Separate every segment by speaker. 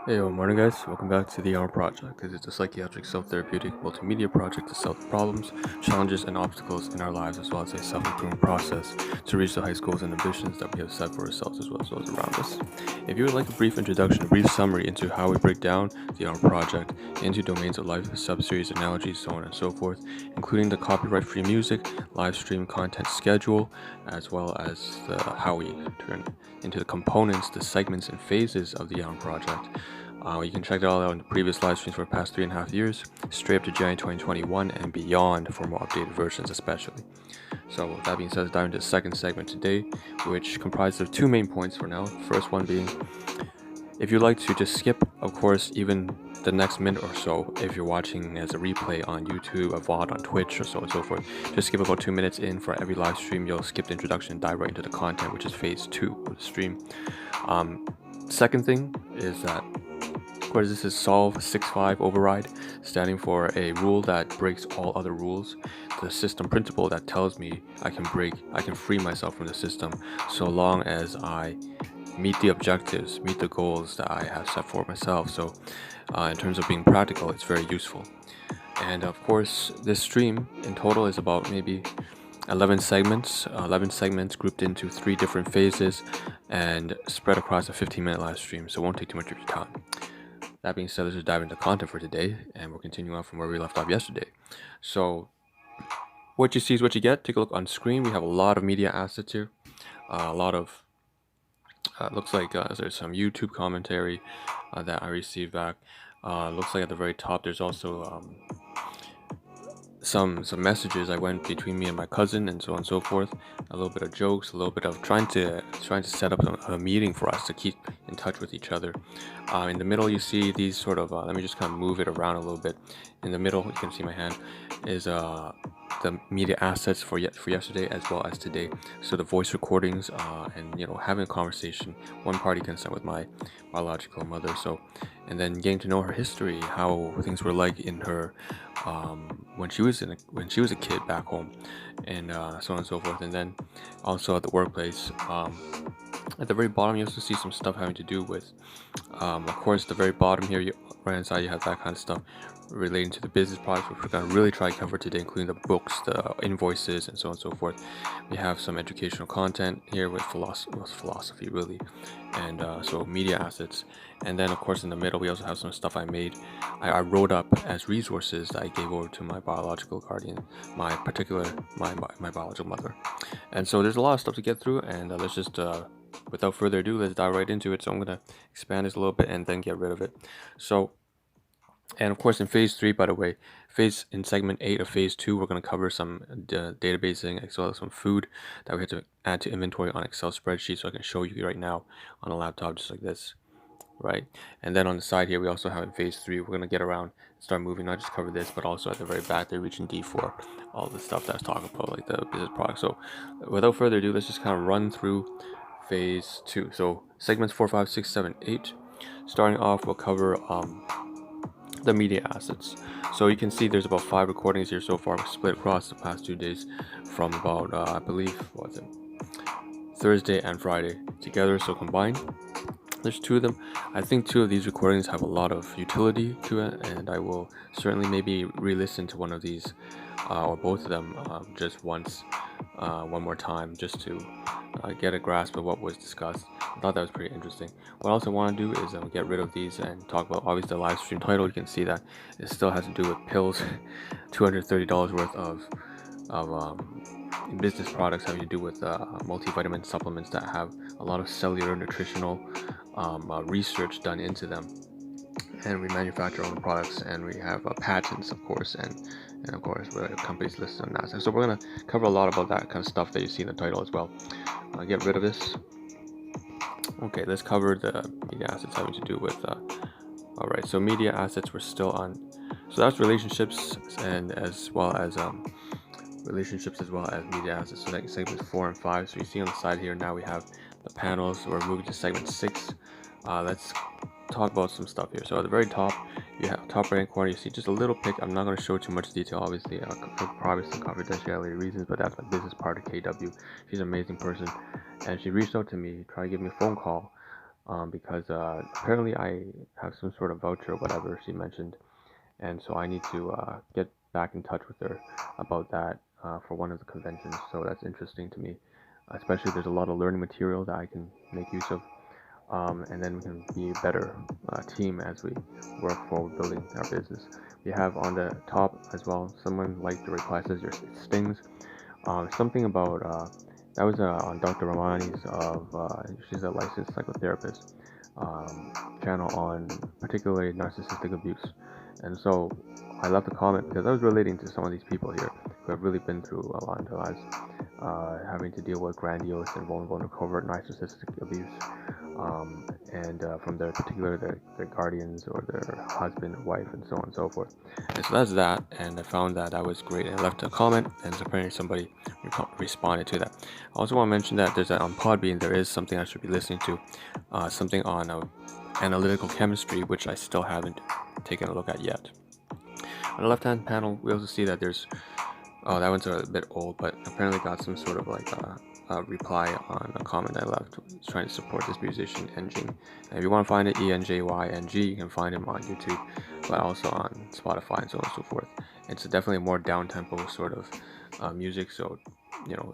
Speaker 1: Hey, good morning, guys. Welcome back to the Ahn Rho Project. This is a psychiatric self-therapeutic multimedia project to solve the problems, challenges, and obstacles in our lives, as well as a self-improvement process to reach the high goals and ambitions that we have set for ourselves, as well as those around us. If you would like a brief introduction, a brief summary into how we break down the Ahn Rho Project into domains of life, sub-series, analogies, so on and so forth, including the copyright-free music, live stream content schedule, as well as how we turn into the components, the segments, and phases of the Ahn Rho Project. You can check it all out in the previous live streams for the past 3.5 years, straight up to January 2021 and beyond for more updated versions, especially. So, with that being said, let's dive into the second segment today, which comprises of two main points for now. First one being, if you'd like to just skip, of course, even the next minute or so, if you're watching as a replay on YouTube, a VOD on Twitch, or so on and so forth, just skip about 2 minutes in for every live stream. You'll skip the introduction and dive right into the content, which is phase 2 of the stream. Second thing is that, of course, this is solve 6.5 override, standing for a rule that breaks all other rules. The system principle that tells me I can free myself from the system so long as I meet the objectives, meet the goals that I have set for myself. So in terms of being practical, it's very useful. And of course, this stream in total is about maybe 11 segments grouped into 3 different phases and spread across a 15-minute live stream, so it won't take too much of your time. That being said, let's just dive into content for today, and we'll continue on from where we left off yesterday. So what you see is what you get. Take a look on screen. We have a lot of media assets here. A lot of looks like there's some YouTube commentary that I received back. Looks like at the very top there's also some messages I went between me and my cousin, and so on and so forth. A little bit of jokes, a little bit of trying to set up a meeting for us to keep in touch with each other. In the middle, you see these sort of. Let me just kind of move it around a little bit. In the middle, you can see my hand is the media assets for yesterday as well as today. So the voice recordings and having a conversation. One party consent with my biological mother. So, and then getting to know her history, how things were like in her when she was a kid back home, and so on and so forth. And then also at the workplace. At the very bottom, you also see some stuff having to do with, of course, the very bottom here, right hand side, you have that kind of stuff relating to the business products, which we're going to really try to cover today, including the books, the invoices, and so on and so forth. We have some educational content here with philosophy, really, and so media assets. And then, of course, in the middle, we also have some stuff I made. I wrote up as resources that I gave over to my biological guardian, my biological mother. And so there's a lot of stuff to get through, and let's just without further ado, let's dive right into it. So I'm going to expand this a little bit and then get rid of it. So, and of course in phase 3, by the way, in segment 8 of phase 2, we're going to cover some databasing as well as some food that we have to add to inventory on Excel spreadsheet. So I can show you right now on a laptop just like this, right? And then on the side here, we also have in phase 3, we're going to get around, start moving, not just cover this, but also at the very back there, region D4, all the stuff that I was talking about, like the business product. So without further ado, let's just kind of run through phase 2. So segments 4, 5, 6, 7, 8. Starting off, we'll cover the media assets. So you can see there's about 5 recordings here so far, split across the past 2 days from about I believe Thursday and Friday together. So combined, there's 2 of them. I think 2 of these recordings have a lot of utility to it, and I will certainly maybe re-listen to one of these or both of them just once, one more time, just to get a grasp of what was discussed. I thought that was pretty interesting. What else I want to do is get rid of these and talk about obviously the live stream title. You can see that it still has to do with pills, $230 worth of business products having to do with multivitamin supplements that have a lot of cellular nutritional research done into them, and we manufacture our own products, and we have patents, of course, and of course we're companies listed on NASDAQ. So we're going to cover a lot about that kind of stuff that you see in the title as well. Get rid of this. Okay, let's cover the media assets having to do with all right, so media assets we're still on. So that's relationships and as well as media assets. So that's segments 4 and 5. So you see on the side here now we have the panels. So we're moving to segment 6. Let's talk about some stuff here. So at the very top, you have top right hand corner, you see just a little pic. I'm not going to show too much detail, obviously, for privacy and confidentiality reasons, but that's my business partner, KW. She's an amazing person, and she reached out to me, tried to give me a phone call because apparently I have some sort of voucher or whatever she mentioned, and so I need to get back in touch with her about that for one of the conventions. So that's interesting to me, especially there's a lot of learning material that I can make use of, and then we can be a better team as we work forward building our business. We have on the top as well, someone liked to reply, says your stings. Something about that was on Dr. Ramani's she's a licensed psychotherapist channel on particularly narcissistic abuse, and so I left a comment because I was relating to some of these people here who have really been through a lot in their lives, having to deal with grandiose and vulnerable and covert narcissistic abuse, and from their particular their guardians or their husband or wife and so on and so forth. And so that's that, and I found that was great. And I left a comment, and apparently somebody responded to that. I also want to mention that there's on Podbean there is something I should be listening to, something on analytical chemistry, which I still haven't taken a look at yet. On the left-hand panel, we also see that there's that one's a bit old, but apparently got some sort of like a reply on a comment I left trying to support this musician Enjing. And if you want to find it, ENJYNG, you can find him on YouTube, but also on Spotify and so on and so forth. It's definitely a more down-tempo sort of music, so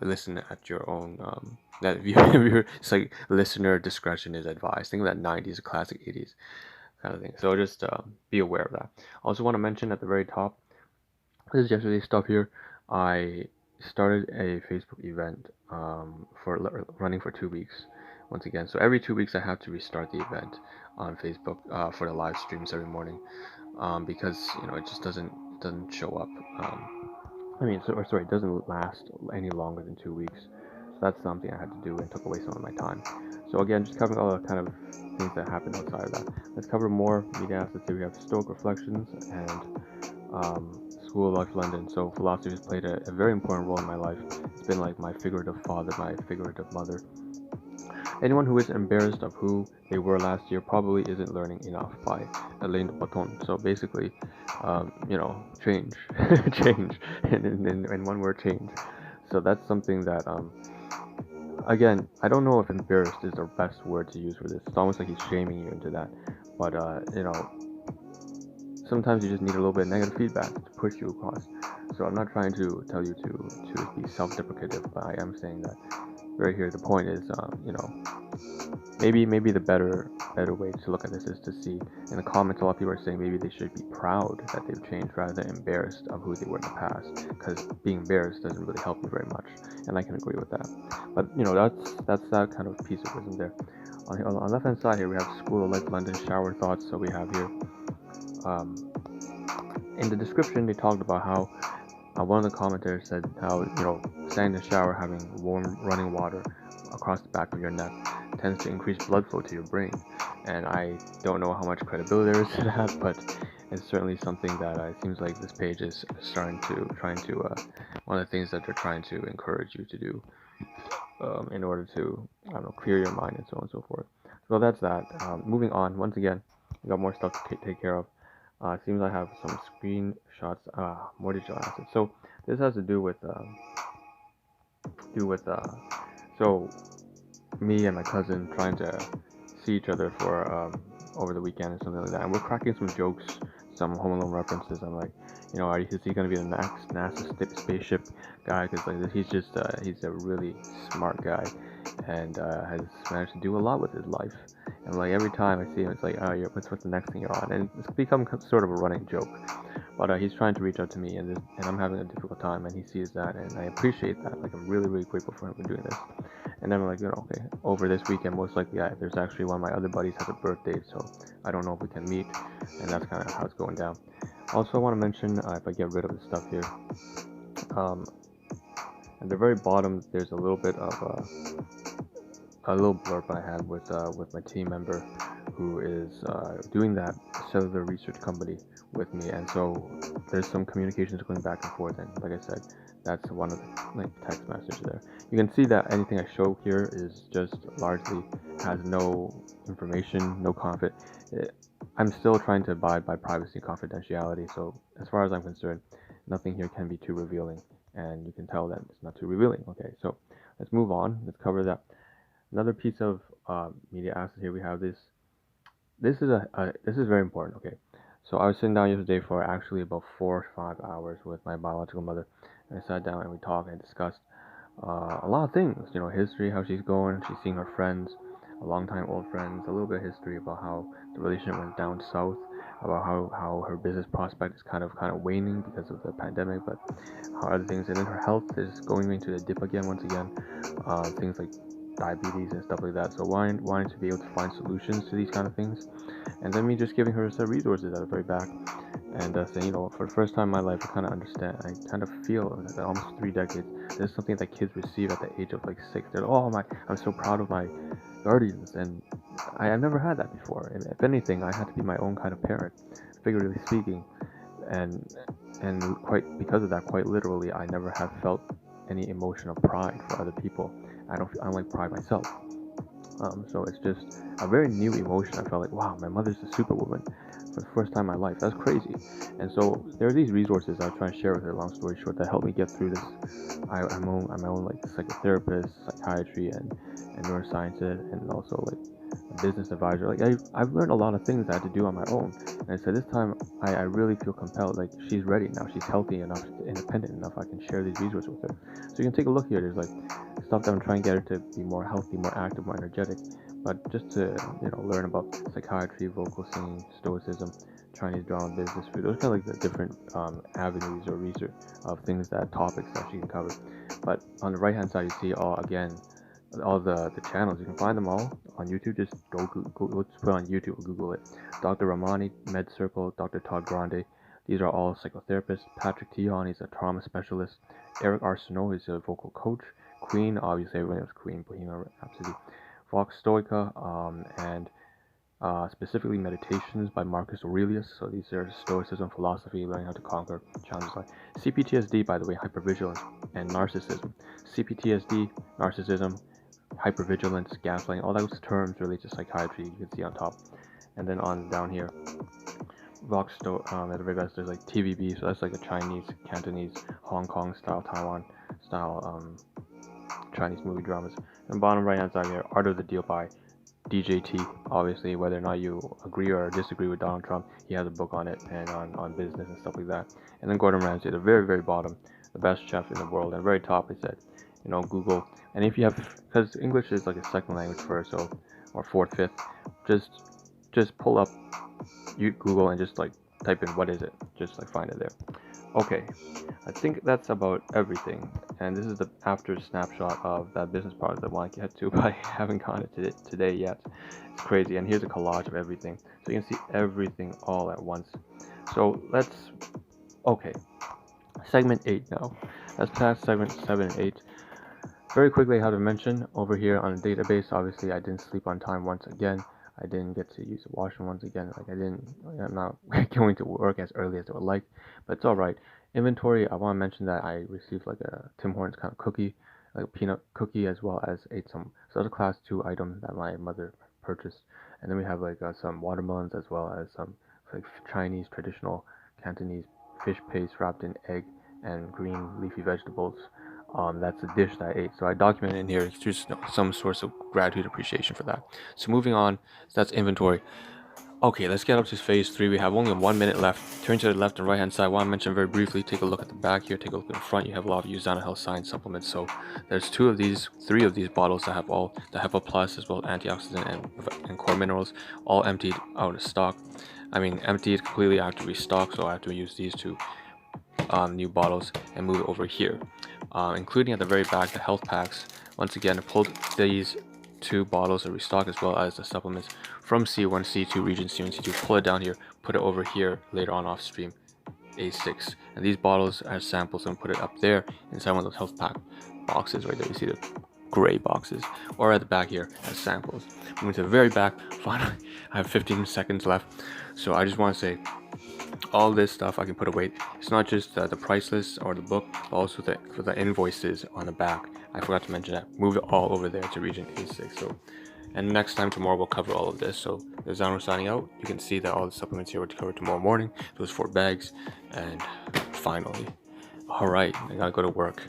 Speaker 1: listen at your own. That if you it's like listener discretion is advised. Think of that 90s, classic 80s kind of thing. So just be aware of that. I also want to mention at the very top, this is yesterday's stuff here. I started a Facebook event for running for 2 weeks. Once again, so every 2 weeks I have to restart the event on Facebook for the live streams every morning, because it just doesn't show up. It doesn't last any longer than 2 weeks. So that's something I had to do and took away some of my time. So again, just covering all the kind of things that happened outside of that. Let's cover more media assets here. We have Stoic Reflections and School of Life London. So philosophy has played a very important role in my life. It's been like my figurative father, my figurative mother. Anyone who is embarrassed of who they were last year probably isn't learning enough by Alain de Botton. So basically, change, change, in one word, change. So that's something that, again, I don't know if embarrassed is the best word to use for this. It's almost like he's shaming you into that. But, sometimes you just need a little bit of negative feedback to push you across. So I'm not trying to tell you to be self-deprecative, but I am saying that right here the point is, maybe the better way to look at this is to see in the comments a lot of people are saying maybe they should be proud that they've changed rather than embarrassed of who they were in the past, because being embarrassed doesn't really help you very much, and I can agree with that. But that's that kind of piece of wisdom there. On the left hand side here we have School of Life London shower thoughts. So we have here, in the description they talked about how one of the commentators said how standing in the shower having warm running water across the back of your neck tends to increase blood flow to your brain, and I don't know how much credibility there is to that, but it's certainly something that it seems like this page is trying to one of the things that they're trying to encourage you to do, in order to clear your mind and so on and so forth. So that's that. Moving on. Once again, we got more stuff to take care of. Seems I have some screenshots. More digital assets. So this has to do with so me and my cousin trying to see each other for over the weekend or something like that, and we're cracking some jokes, some Home Alone references. I'm like, is he gonna be the next NASA spaceship guy? Because like he's just he's a really smart guy, and has managed to do a lot with his life. And like every time I see him, it's like, oh, what's the next thing you're on? And it's become sort of a running joke. But he's trying to reach out to me, and I'm having a difficult time, and he sees that, and I appreciate that. Like I'm really, really grateful for him for doing this. And then I'm like, okay, over this weekend, most likely, there's actually one of my other buddies has a birthday, so I don't know if we can meet, and that's kind of how it's going down. Also, I want to mention, if I get rid of the stuff here, at the very bottom, there's a little bit of a little blurb I had with my team member who is doing that cellular research company with me, and so there's some communications going back and forth, and like I said, that's one of the text message there. You can see that anything I show here is just largely has no information, no confit. I'm still trying to abide by privacy and confidentiality, so as far as I'm concerned, nothing here can be too revealing, and you can tell that it's not too revealing. Okay, so let's move on. Let's cover that. Another piece of media asset here, we have this. This is very important. Okay, so I was sitting down yesterday for actually about 4 or 5 hours with my biological mother, and I sat down and we talked and discussed a lot of things. You know, history, how she's going, she's seeing her friends, a long time old friends, a little bit of history about how the relationship went down south, about how her business prospect is kind of waning because of the pandemic, but how other things, and then her health is going into the dip again once again. Things like diabetes and stuff like that. So wanting to be able to find solutions to these kind of things, and then me just giving her some resources at the very back, and saying, you know, for the first time in my life, I kind of understand. I kind of feel that almost 3 decades. This is something that kids receive at the age of like 6. They're like, oh my, I'm so proud of my guardians, and I've never had that before. And if anything, I had to be my own kind of parent, figuratively speaking, and quite because of that, quite literally, I never have felt any emotion of pride for other people. I don't like pride myself. So it's just a very new emotion. I felt like, wow, my mother's a superwoman for the first time in my life. That's crazy. And so there are these resources I was trying to share with her. Long story short, that helped me get through this. I'm my own like psychotherapist, psychiatry, and neuroscience, and also like a business advisor. Like I've learned a lot of things I had to do on my own. And I said this time I really feel compelled. Like she's ready now. She's healthy enough, independent enough. I can share these resources with her. So you can take a look here. There's like stuff that I'm trying to get her to be more healthy, more active, more energetic. But just to learn about psychiatry, vocal singing, stoicism, Chinese drama, business, food. Those kind of like the different avenues or research of things that topics that she can cover. But on the right hand side, you see all the channels. You can find them all on YouTube. Just go just put on YouTube or Google it. Dr. Ramani, Med Circle, Dr. Todd Grande. These are all psychotherapists. Patrick Tijon, he's a trauma specialist. Eric Arsenault is a vocal coach. Queen, obviously everyone knows Queen, Bohemian Rhapsody. Vox Stoica, and specifically Meditations by Marcus Aurelius. So these are Stoicism, philosophy, learning how to conquer challenges like CPTSD, by the way, hypervigilance and narcissism. CPTSD, narcissism, hypervigilance, gaslighting, all those terms relate to psychiatry. You can see on top, and then on down here, Vox at the very best, there's like TVB, so that's like a Chinese, Cantonese, Hong Kong style, Taiwan style Chinese movie dramas. And bottom right hand side here, Art of the Deal by DJT. Obviously, whether or not you agree or disagree with Donald Trump, he has a book on it and on business and stuff like that. And then Gordon Ramsay at the very, very bottom, the best chef in the world. And very top, I said, Google. And if you have, because English is like a second language first, so or fourth, fifth, just pull up Google and just like type in what is it, just like find it there. Okay, I think that's about everything. And this is the after snapshot of that business product I want to get to, but I haven't gotten it today yet. It's crazy. And here's a collage of everything, so you can see everything all at once. So okay, segment 8 now. Let's pass segment 7 and 8. Very quickly, I have to mention over here on the database, obviously I didn't sleep on time once again. I didn't get to use the washroom once again. I'm not going to work as early as I would like, but it's all right. Inventory, I want to mention that I received like a Tim Hortons kind of cookie, like a peanut cookie, as well as ate some other class 2 items that my mother purchased. And then we have like some watermelons, as well as some like Chinese traditional Cantonese fish paste wrapped in egg and green leafy vegetables. That's a dish that I ate. So I documented in here. It's just some source of gratitude, appreciation for that. So moving on, so that's inventory. Okay, let's get up to phase 3. We have only 1 minute left. Turn to the left and right hand side. I want to mention very briefly, take a look at the back here, take a look at the front. You have a lot of Usana Health Science supplements. So there's 3 of these bottles that have all the HEPA Plus, as well as antioxidant and core minerals, all emptied out of stock. I mean, emptied completely. I have to restock, so I have to use these 2 new bottles and move it over here, including at the very back the health packs. Once again, I pulled these 2 bottles of restock, as well as the supplements from C1, C2 region, C1, C2. Pull it down here, put it over here later on off stream, A6. And these bottles are samples, and put it up there inside one of those health pack boxes right there. You see the gray boxes, or at the back here as samples. Moving to the very back. Finally, I have 15 seconds left, so I just want to say, all this stuff I can put away. It's not just the price list or the book, but also for the invoices on the back. I forgot to mention that. Move it all over there to region A6. So, and next time tomorrow we'll cover all of this. So there's Ahn Rho signing out. You can see that all the supplements here were covered tomorrow morning. Those 4 bags, and finally, all right, I gotta go to work.